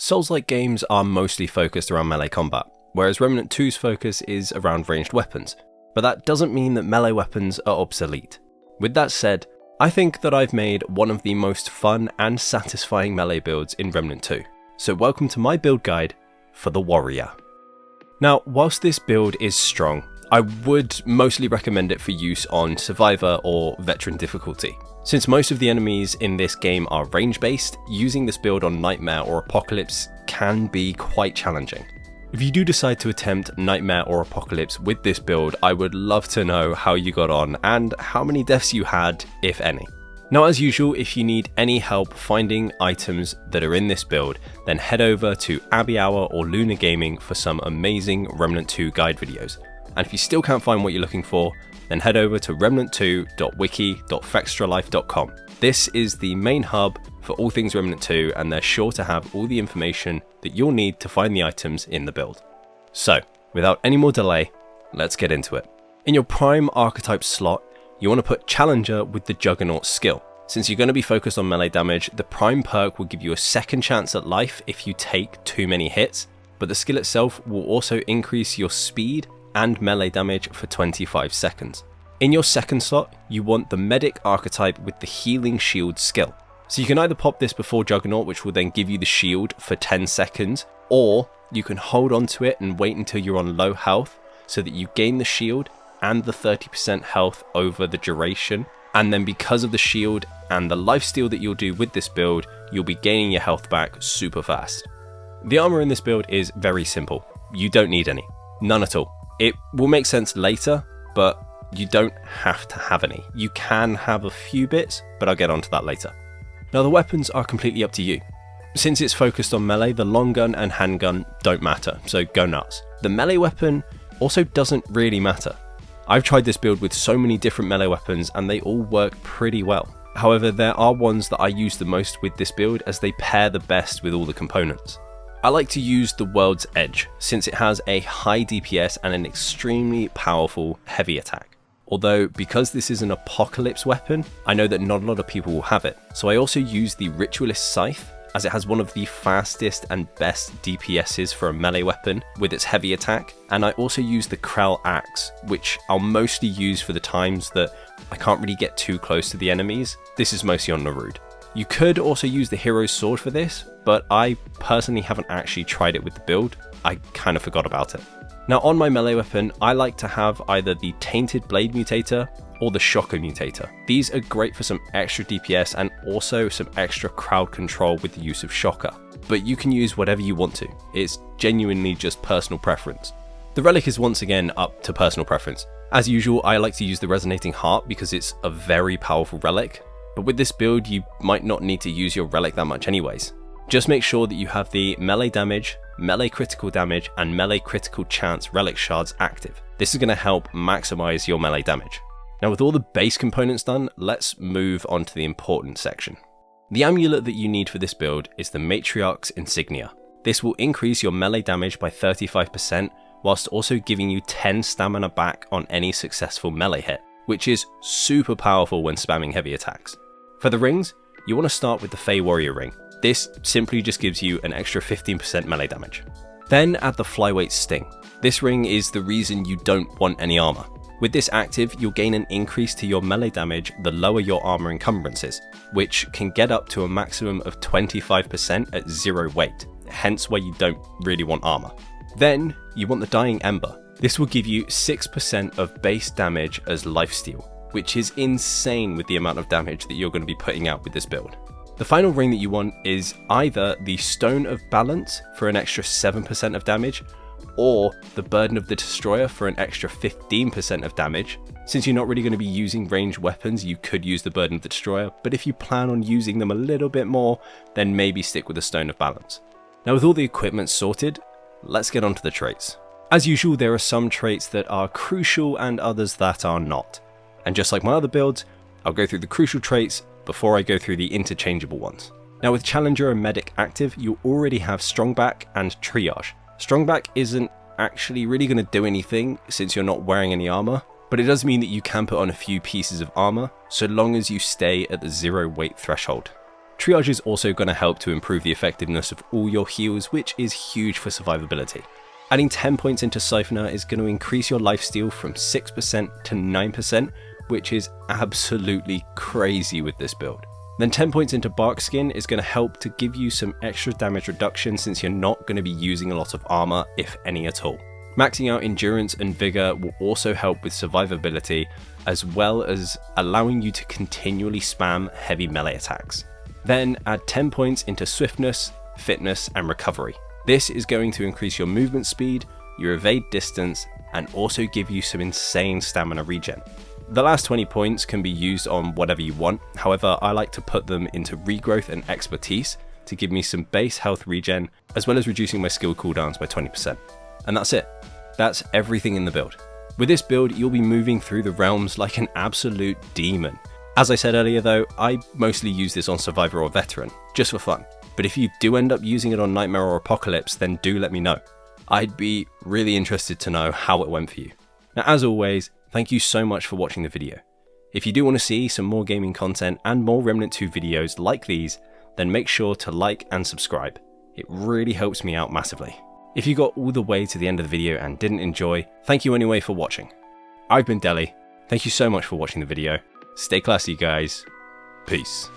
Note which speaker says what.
Speaker 1: Souls-like games are mostly focused around melee combat, whereas Remnant 2's focus is around ranged weapons, but that doesn't mean that melee weapons are obsolete. With that said, I think that I've made one of the most fun and satisfying melee builds in Remnant 2, so welcome to my build guide for the Warrior. Now, whilst this build is strong, I would mostly recommend it for use on Survivor or Veteran difficulty. Since most of the enemies in this game are range based, using this build on Nightmare or Apocalypse can be quite challenging. If you do decide to attempt Nightmare or Apocalypse with this build, I would love to know how you got on and how many deaths you had, if any. Now, as usual, if you need any help finding items that are in this build, then head over to Abbey Hour or Lunar Gaming for some amazing Remnant 2 guide videos. And if you still can't find what you're looking for, then head over to remnant2.wiki.fextralife.com. This is the main hub for all things Remnant 2, and they're sure to have all the information that you'll need to find the items in the build. So, without any more delay, let's get into it. In your Prime Archetype slot, you want to put Challenger with the Juggernaut skill. Since you're going to be focused on melee damage, the Prime perk will give you a second chance at life if you take too many hits, but the skill itself will also increase your speed and melee damage for 25 seconds. In your second slot, you want the Medic archetype with the Healing Shield skill. So you can either pop this before Juggernaut, which will then give you the shield for 10 seconds, or you can hold on to it and wait until you're on low health so that you gain the shield and the 30% health over the duration. And then because of the shield and the lifesteal that you'll do with this build, you'll be gaining your health back super fast. The armor in this build is very simple. You don't need any. None at all. It will make sense later, but you don't have to have any. You can have a few bits, but I'll get onto that later. Now, the weapons are completely up to you. Since it's focused on melee, the long gun and handgun don't matter, so go nuts. The melee weapon also doesn't really matter. I've tried this build with so many different melee weapons and they all work pretty well. However, there are ones that I use the most with this build as they pair the best with all the components. I like to use the World's Edge since it has a high DPS and an extremely powerful heavy attack. Although, because this is an Apocalypse weapon, I know that not a lot of people will have it. So I also use the Ritualist Scythe as it has one of the fastest and best DPSs for a melee weapon with its heavy attack. And I also use the Krell Axe, which I'll mostly use for the times that I can't really get too close to the enemies. This is mostly on Narud. You could also use the Hero's Sword for this, but I personally haven't actually tried it with the build. I kind of forgot about it. Now, on my melee weapon, I like to have either the Tainted Blade Mutator or the Shocker Mutator. These are great for some extra DPS and also some extra crowd control with the use of Shocker. But you can use whatever you want to. It's genuinely just personal preference. The Relic is once again up to personal preference. As usual, I like to use the Resonating Heart because it's a very powerful relic. But with this build, you might not need to use your relic that much anyways. Just make sure that you have the melee damage, melee critical damage, and melee critical chance relic shards active. This is going to help maximize your melee damage. Now, with all the base components done, let's move on to the important section. The amulet that you need for this build is the Matriarch's Insignia. This will increase your melee damage by 35%, whilst also giving you 10 stamina back on any successful melee hit, which is super powerful when spamming heavy attacks. For the rings, you want to start with the Fey Warrior ring. This simply just gives you an extra 15% melee damage. Then add the Flyweight Sting. This ring is the reason you don't want any armor. With this active, you'll gain an increase to your melee damage the lower your armor encumbrance is, which can get up to a maximum of 25% at 0 weight, hence why you don't really want armor. Then, you want the Dying Ember. This will give you 6% of base damage as lifesteal, which is insane with the amount of damage that you're going to be putting out with this build. The final ring that you want is either the Stone of Balance for an extra 7% of damage, or the Burden of the Destroyer for an extra 15% of damage. Since you're not really going to be using ranged weapons, you could use the Burden of the Destroyer, but if you plan on using them a little bit more, then maybe stick with the Stone of Balance. Now, with all the equipment sorted, let's get on to the traits. As usual, there are some traits that are crucial and others that are not. And just like my other builds, I'll go through the crucial traits before I go through the interchangeable ones. Now, with Challenger and Medic active, you already have Strongback and Triage. Strongback isn't actually really going to do anything since you're not wearing any armor, but it does mean that you can put on a few pieces of armor so long as you stay at the 0 weight threshold. Triage is also going to help to improve the effectiveness of all your heals, which is huge for survivability. Adding 10 points into Siphoner is going to increase your lifesteal from 6% to 9%, which is absolutely crazy with this build. Then 10 points into Bark Skin is going to help to give you some extra damage reduction since you're not going to be using a lot of armor, if any at all. Maxing out Endurance and Vigor will also help with survivability, as well as allowing you to continually spam heavy melee attacks. Then add 10 points into Swiftness, Fitness and Recovery. This is going to increase your movement speed, your evade distance, and also give you some insane stamina regen. The last 20 points can be used on whatever you want, however I like to put them into Regrowth and Expertise to give me some base health regen, as well as reducing my skill cooldowns by 20%. And that's it. That's everything in the build. With this build, you'll be moving through the realms like an absolute demon. As I said earlier though, I mostly use this on Survivor or Veteran, just for fun. But if you do end up using it on Nightmare or Apocalypse, then do let me know. I'd be really interested to know how it went for you. Now as always, thank you so much for watching the video. If you do want to see some more gaming content and more Remnant 2 videos like these, then make sure to like and subscribe. It really helps me out massively. If you got all the way to the end of the video and didn't enjoy, thank you anyway for watching. I've been Deli. Thank you so much for watching the video. Stay classy guys. Peace.